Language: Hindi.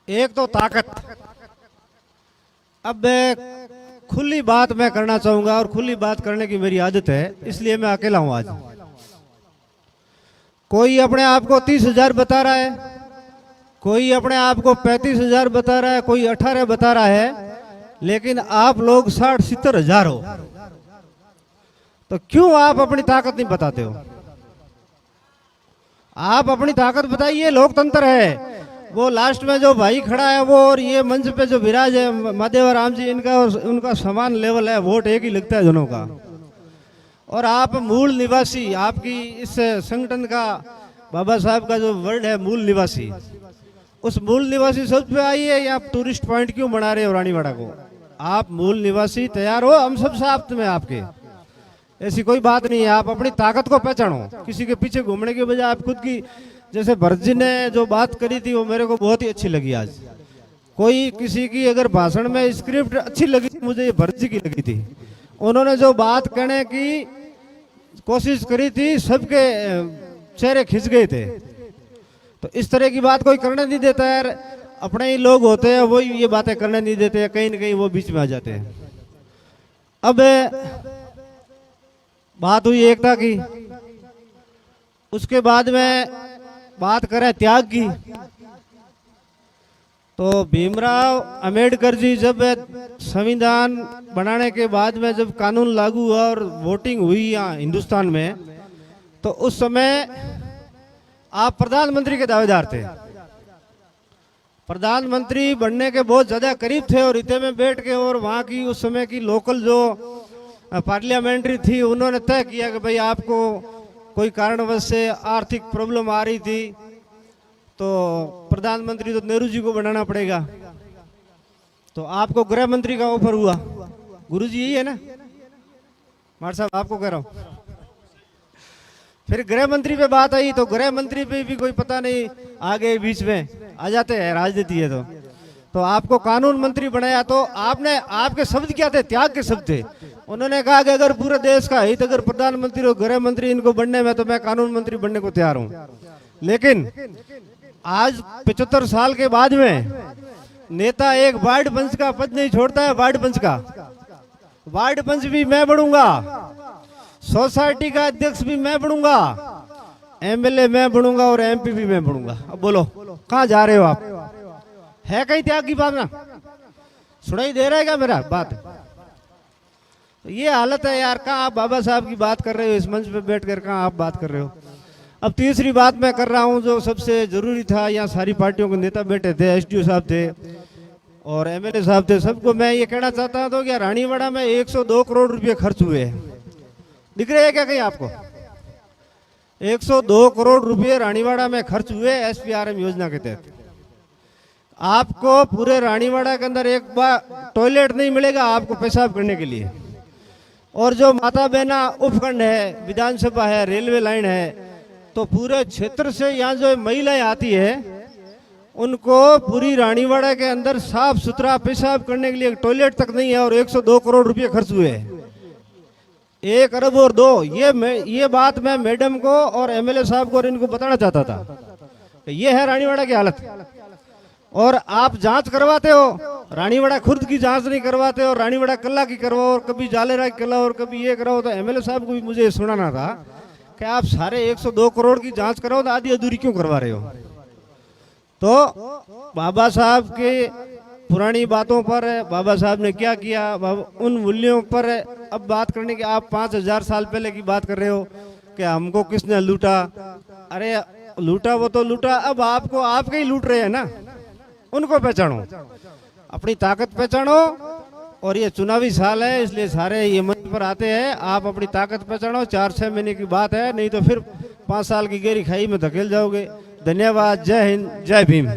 एक तो ताकत। अब खुली बात मैं करना चाहूंगा और खुली बात करने की मेरी आदत है, इसलिए मैं अकेला हूं आज। कोई अपने आप को 30,000 बता रहा है, कोई अपने आप को 35,000 बता रहा है, कोई 18 बता रहा है, लेकिन आप लोग 60-70,000 हो। तो क्यों आप अपनी ताकत नहीं बताते हो? आप अपनी ताकत बताइए, लोकतंत्र है। वो लास्ट में जो भाई खड़ा है वो और ये मंच पे जो विराज है महादेव राम जी, इनका उनका समान लेवल है, वोट एक ही लगता है दोनों का। और आप मूल निवासी, आपकी इस संगठन का बाबा साहब का जो वर्ड है मूल निवासी, उस मूल निवासी शब्द पे आइए, या आप टूरिस्ट पॉइंट क्यों बना रहे हो रानीवाड़ा को? आप मूल निवासी तैयार हो, हम सब साथ में आपके, ऐसी कोई बात नहीं है। आप अपनी ताकत को पहचानो, किसी के पीछे घूमने के बजाय आप खुद की, जैसे भरत जी ने जो बात करी थी वो मेरे को बहुत ही अच्छी लगी। आज कोई किसी की अगर भाषण में स्क्रिप्ट अच्छी लगी, मुझे ये भरत जी की लगी थी। उन्होंने जो बात कहने की कोशिश करी थी, सबके चेहरे खिंच गए थे। तो इस तरह की बात कोई करने नहीं देता यार, अपने ही लोग होते हैं वो ये बातें करने नहीं देते, कहीं ना कहीं वो बीच में आ जाते हैं। अब बात हुई एकता की, उसके बाद में बात करें त्याग की, तो भीमराव अंबेडकर जी जब संविधान बनाने के बाद में जब कानून लागू हुआ और वोटिंग हुई यहाँ हिंदुस्तान में, तो उस समय आप प्रधानमंत्री के दावेदार थे। प्रधानमंत्री बनने के बहुत ज्यादा करीब थे और इतने में बैठ के, और वहाँ की उस समय की लोकल जो पार्लियामेंट्री थी, उन्होंने तय किया कि भाई आपको कोई कारणवश से आर्थिक प्रॉब्लम आ रही थी, तो प्रधानमंत्री तो नेहरू जी को बनाना पड़ेगा। तो आपको गृह मंत्री का ऑफर हुआ। गुरुजी यही है ना मार साहब, आपको कह रहा हूं। फिर गृह मंत्री पे बात आई, तो गृह मंत्री पे भी कोई पता नहीं, आगे बीच में आ जाते हैं, राजनीति है। तो आपको कानून मंत्री बनाया। तो आपने, आपके शब्द क्या थे? त्याग के शब्द थे। उन्होंने कहा कि अगर पूरे देश का हित, अगर प्रधानमंत्री और गृह मंत्री इनको बनने में, तो मैं कानून मंत्री बनने को तैयार हूं। लेकिन आज 75 साल के बाद में नेता एक वार्ड पंच का पद नहीं छोड़ता है। वार्ड पंच का, वार्ड पंच भी मैं बनूंगा, सोसाइटी का अध्यक्ष भी मैं बनूंगा, एमएलए मैं बनूंगा और एमपी भी मैं बनूंगा। अब बोलो कहां जा रहे हो आप? है कहीं त्याग की भावना? सुनाई दे रहा है क्या मेरा बात? तो ये हालत है यार। कहाँ आप बाबा साहब की बात कर रहे हो इस मंच पे बैठकर? कहाँ आप बात कर रहे हो? अब तीसरी बात मैं कर रहा हूं जो सबसे जरूरी था। यहाँ सारी पार्टियों के नेता बैठे थे, एसडीओ साहब थे और एमएलए साहब थे। सबको मैं ये कहना चाहता था कि रानीवाड़ा में 102 करोड़ रुपए खर्च हुए हैं। दिख रहे हैं क्या कहीं आपको? 102 करोड़ रुपए रानीवाड़ा में खर्च हुए एसपीआरएम योजना के तहत। आपको पूरे रानीवाड़ा के अंदर एक बार टॉयलेट नहीं मिलेगा आपको पेशाब करने के लिए। और जो माता बहना उपखंड है, विधानसभा है, रेलवे लाइन है, तो पूरे क्षेत्र से यहाँ जो महिलाएं आती है उनको पूरी रानीवाड़ा के अंदर साफ सुथरा पेशाब करने के लिए टॉयलेट तक नहीं है। और 102 करोड़ रुपए खर्च हुए हैं, 1 अरब और 2। ये बात मैं मैडम को और एमएलए साहब को और इनको बताना चाहता था। ये है रानीवाड़ा की हालत। और आप जांच करवाते हो, रानीवाड़ा खुर्द की जांच नहीं करवाते हो, रानीवाड़ा कल्ला की करवाओ, और कभी जालेरा की कला और कभी ये कराओ। तो एमएलए साहब को भी मुझे सुनाना था कि आप सारे 102 करोड़ की जांच कराओ तो आधी अधूरी क्यों करवा रहे हो? तो बाबा साहब के पुरानी बातों पर, बाबा साहब ने क्या किया, उन मूल्यों पर अब बात करने की। आप 5000 साल पहले की बात कर रहे हो कि हमको किसने लूटा। अरे लूटा वो तो लूटा, अब आपको आपके ही लूट रहे हैं ना। उनको पहचानो, अपनी ताकत पहचानो। और ये चुनावी साल है इसलिए सारे ये मंच पर आते हैं। आप अपनी ताकत पहचानो। 4-6 महीने की बात है, नहीं तो फिर 5 साल की गहरी खाई में धकेल जाओगे। धन्यवाद। जय हिंद, जय भीम।